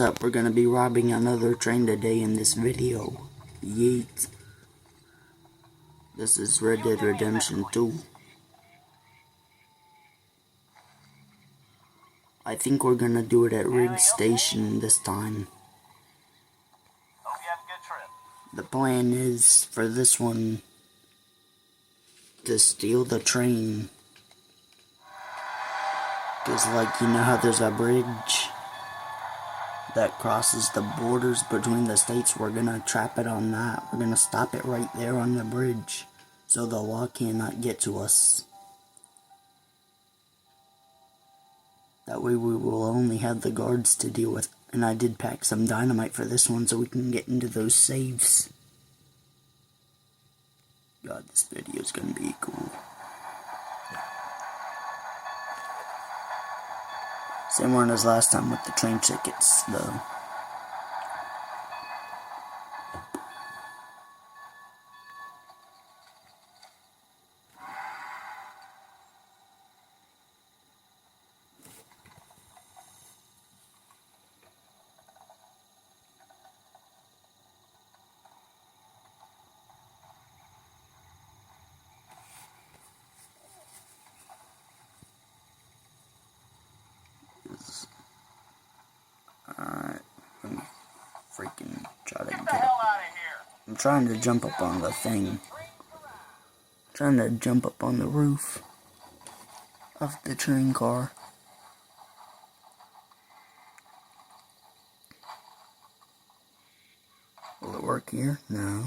up, we're gonna be robbing another train today in this video. Yeet. This is Red Dead Redemption 2. I think we're gonna do it at Rig Station this time. Hope you have a good trip. The plan is for this one to steal the train. Cause like, you know how there's a bridge that crosses the borders between the states? We're gonna trap it on that. We're gonna stop it right there on the bridge so the law cannot get to us. That way we will only have the guards to deal with. And I did pack some dynamite for this one so we can get into those safes. God, this video is gonna be cool. Same one as last time with the train tickets, though. Alright, let me freaking try to Get the get hell up. out of here. I'm trying to jump up on the thing. Trying to jump up on the roof of the train car. Will it work here? No.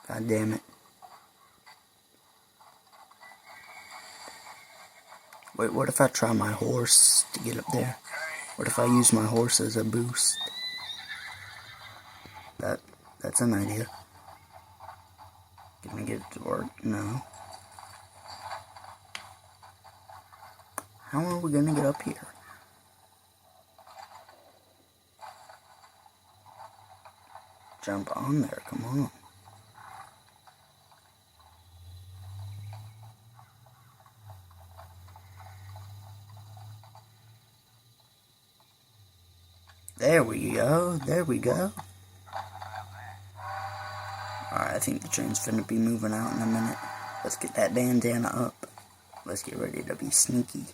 God damn it. Wait, what if I try my horse to get up there? What if I use my horse as a boost? That's an idea. Can I get it to work? No. How are we gonna get up here? Jump on there, come on. There we go, there we go. Alright, I think the train's finna be moving out in a minute. Let's get that bandana up. Let's get ready to be sneaky.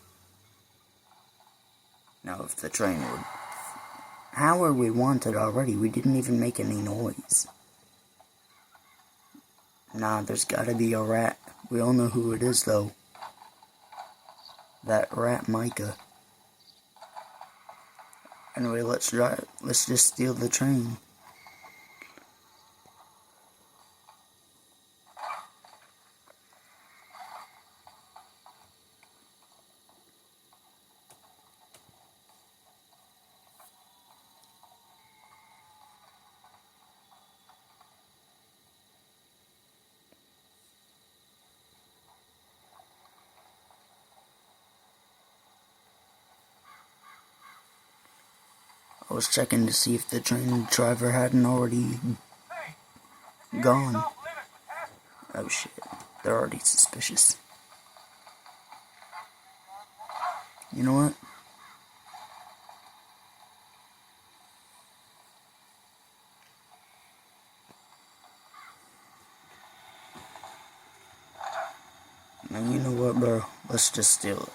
Now if the train would... How are we wanted already? We didn't even make any noise. Nah, there's gotta be a rat. We all know who it is though. That rat Micah. Anyway, let's just steal the train. I was checking to see if the train driver hadn't already gone. Oh shit, they're already suspicious. You know what? Man, you know what, bro? Let's just steal it.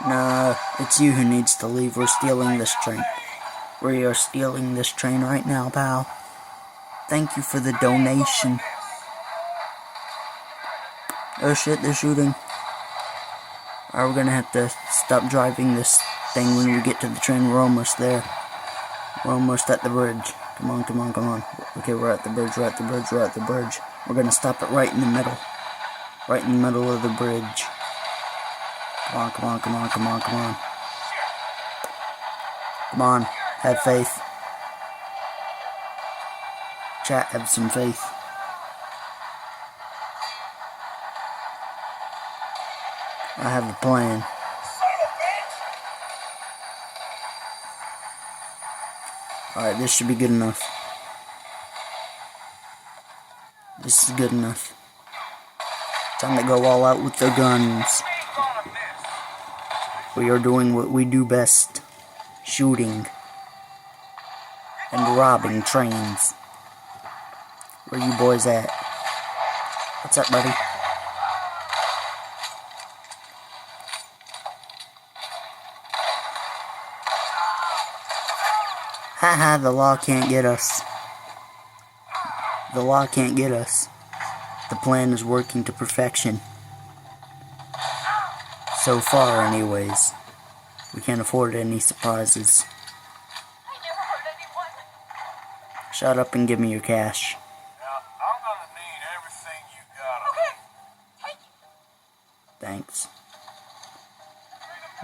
No, it's you who needs to leave. We're stealing this train. We are stealing this train right now, pal. Thank you for the donation. Oh shit, they're shooting. Alright, we're gonna have to stop driving this thing when we get to the train. We're almost there. We're almost at the bridge. Come on, come on, come on. Okay, we're at the bridge, we're at the bridge, we're at the bridge. We're gonna stop it right in the middle. Right in the middle of the bridge. Come on, come on, come on, come on, come on. Come on, have faith. Chat, have some faith. I have a plan. Alright, this should be good enough. This is good enough. Time to go all out with the guns. We are doing what we do best. Shooting. And robbing trains. Where you boys at? What's up, buddy? Haha, the law can't get us. The law can't get us. The plan is working to perfection. So far, anyways. We can't afford any surprises. I never hurt anyone. Shut up and give me your cash. Now, I'm gonna need everything you got. Okay, take it. Thanks.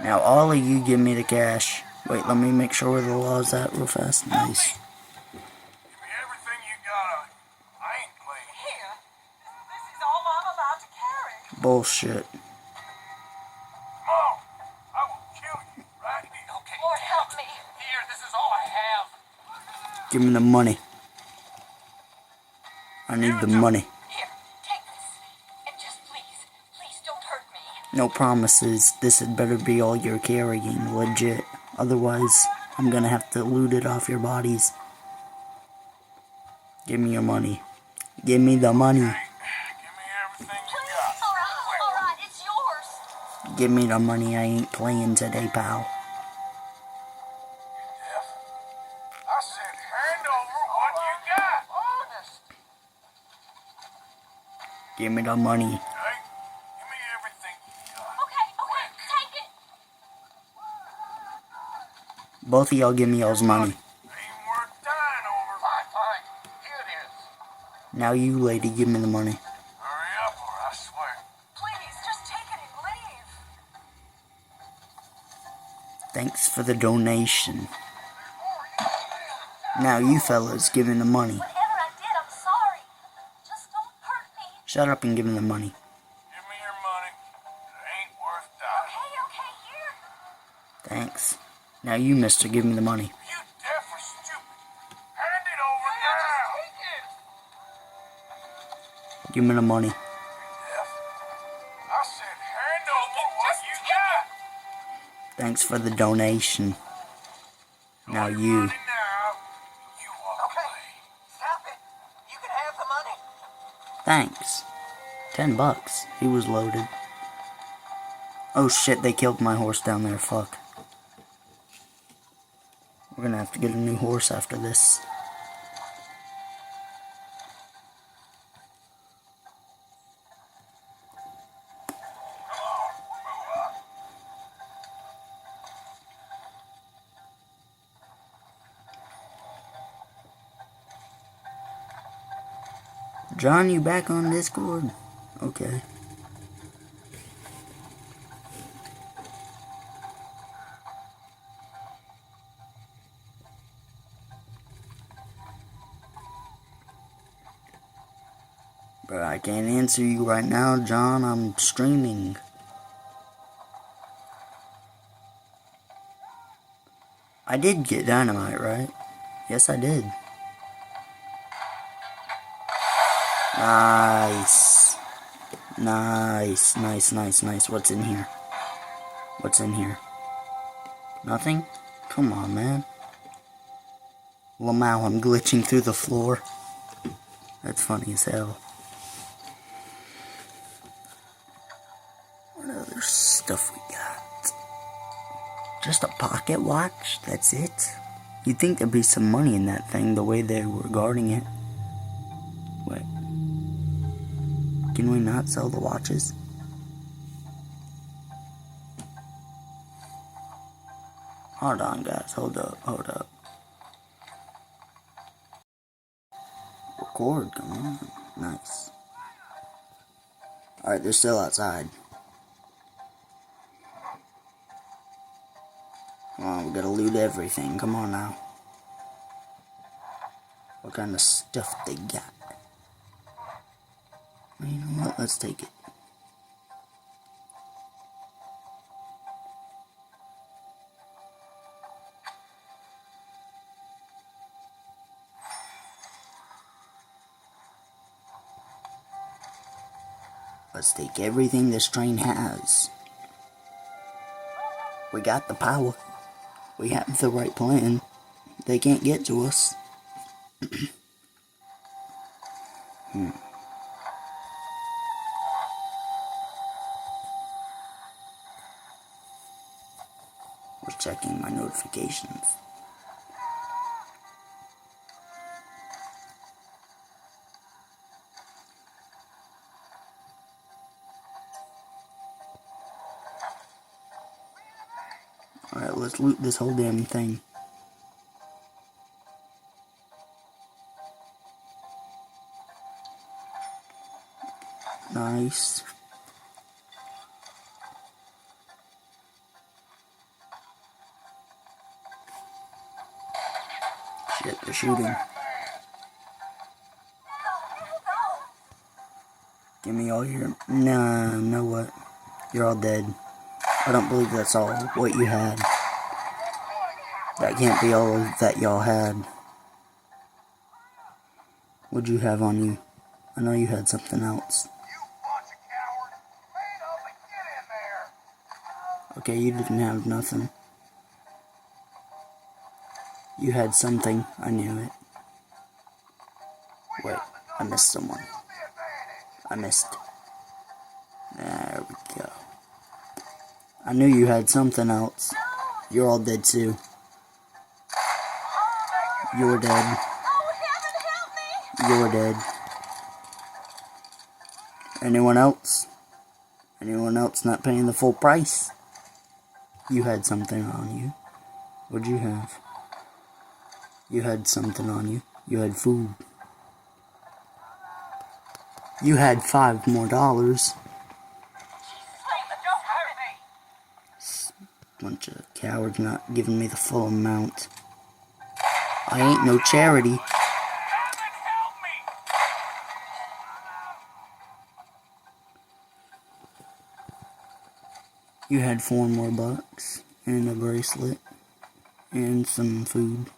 Now all of you give me the cash. Wait, let me make sure where the law's at real fast. Nice. Give me everything you got. I ain't playing. Here, this is all I'm allowed to carry. Bullshit. Mom, I will kill you right here. Okay. Lord help me. Here, this is all I have. Give me the money. I need the money. Here, take this. And just please don't hurt me. No promises. This had better be all you're carrying. Legit. Otherwise, I'm gonna have to loot it off your bodies. Give me your money. Give me the money. Give me everything you got. All right, it's yours. Give me the money. I ain't playing today, pal. Deaf? I said hand over what you got. Honest. Give me the money. Okay? Give me everything you got. Okay, take it. Both of y'all give me y'all's money. Ain't worth dying over. Fine. Here it is. Now you, lady, give me the money. Hurry up or I swear. Please, just take it and leave. Thanks for the donation. Now you fellas give me the money. Whatever I did, I'm sorry. Just don't hurt me. Shut up and give me the money. Give me your money. It ain't worth dying. Okay, here. Thanks. Now you, mister, give me the money. You deaf or stupid? Hand it over now. Give me the money. Deaf? I said hand over what you got. Thanks for the donation. Now you. Money now. You walk away. Stop it. You can have the money. Thanks. $10. He was loaded. Oh shit, they killed my horse down there. Fuck. We're gonna have to get a new horse after this. John, you back on Discord? Okay. But I can't answer you right now, John. I'm streaming. I did get dynamite, right? Yes, I did. Nice. Nice. What's in here? What's in here? Nothing? Come on, man. Lamau, I'm glitching through the floor. That's funny as hell. What other stuff we got? Just a pocket watch? That's it? You'd think there'd be some money in that thing the way they were guarding it. Wait. Can we not sell the watches? Hold on, guys. Hold up. Record, come on. Nice. Alright, they're still outside. on, we gotta loot everything. Come on now. What kind of stuff they got? Well, you know what? Let's take it. Let's take everything this train has. We got the power. We have the right plan. They can't get to us. We're checking my notifications. Alright, let's loot this whole damn thing. Nice. Shit, they're shooting. Give me all your... Nah, you know what? You're all dead. I don't believe that's all what you had. That can't be all that y'all had. What'd you have on you? I know you had something else. You bunch of cowards! Man up and get in there! Okay, you didn't have nothing. You had something. I knew it. Wait, I missed someone. I missed. There we go. I knew you had something else. You're all dead too. You're dead. Oh, heaven, help me! You're dead. Anyone else? Anyone else not paying the full price? You had something on you. What'd you have? You had something on you. You had food. You had $5 more. Please, don't hurt me! Bunch of cowards not giving me the full amount. I ain't no charity. Heaven help me! You had $4 more and a bracelet and some food.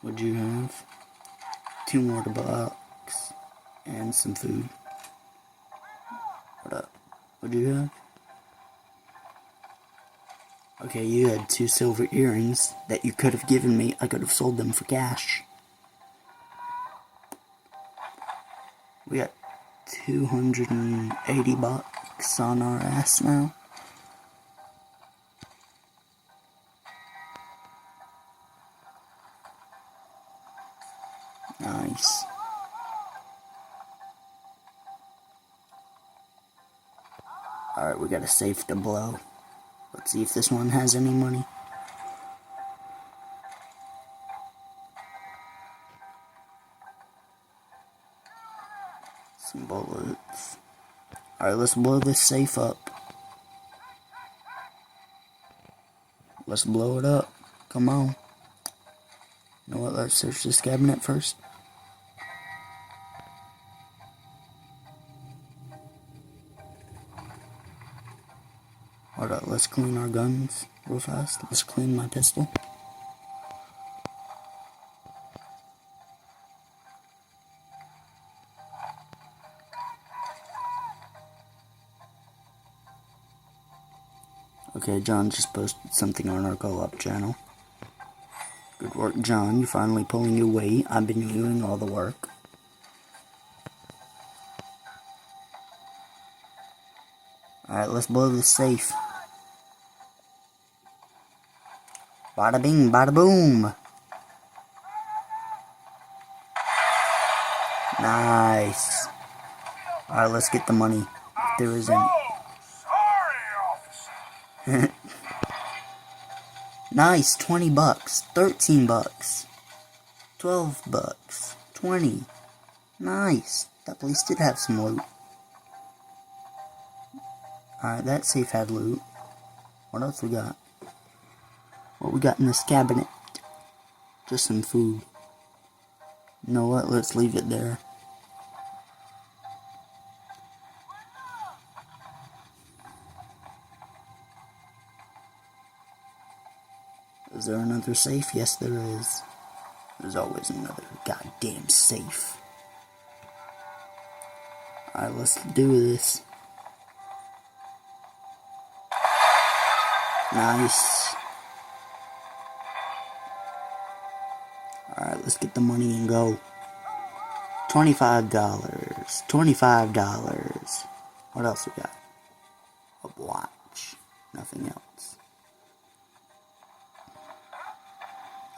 What'd you have? 2 more bucks and some food. What up? What'd you have? Okay, you had 2 silver earrings that you could have given me. I could have sold them for cash. We got 280 bucks on our ass now. Nice. Alright, we got a safe to blow. Let's see if this one has any money. Some bullets. Alright, let's blow this safe up. Let's blow it up. Come on. You know what? Let's search this cabinet first. Hold up, let's clean our guns real fast. Let's clean my pistol. Okay, John just posted something on our co-op channel. Good work, John. You're finally pulling your weight. I've been doing all the work. Alright, let's blow this safe. Bada bing, bada boom. Nice. Alright, let's get the money. If there is any. Oh, sorry, officer. Nice, 20 bucks, 13 bucks, 12 bucks, 20. Nice. That place did have some loot. Alright, that safe had loot. What else we got? What we got in this cabinet? Just some food. You know what? Let's leave it there. Is there another safe? Yes, there is. There's always another goddamn safe. Alright, let's do this. Nice. Alright, let's get the money and go. $25. $25. What else we got? A watch. Nothing else.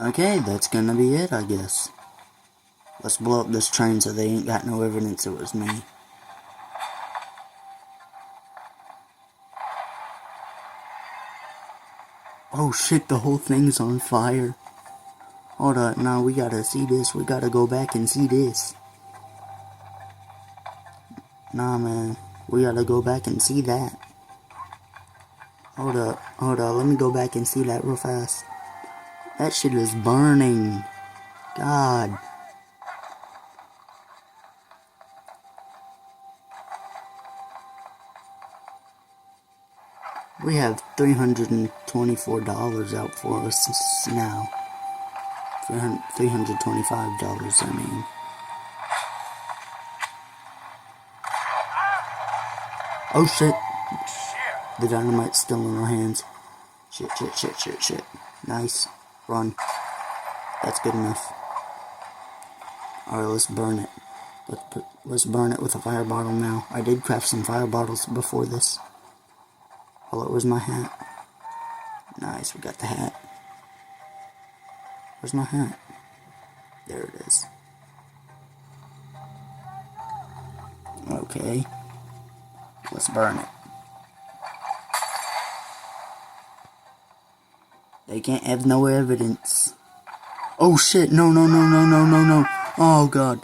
Okay, that's gonna be it, I guess. Let's blow up this train so they ain't got no evidence it was me. Oh shit, the whole thing's on fire. Hold up, now we gotta see this. We gotta go back and see this. Nah, man. We gotta go back and see that. Hold up, let me go back and see that real fast. That shit is burning. God. We have $324 out for us now. $325, I mean. Oh shit. The dynamite's still in our hands. Shit. Nice. Run. That's good enough. Alright, let's burn it. Let's burn it with a fire bottle now. I did craft some fire bottles before this. Oh, where's my hat? Nice, we got the hat. Where's my hat? There it is. Okay. Let's burn it. They can't have no evidence. Oh shit, no. Oh god.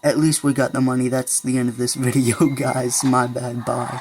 At least we got the money. That's the end of this video, guys. My bad, bye.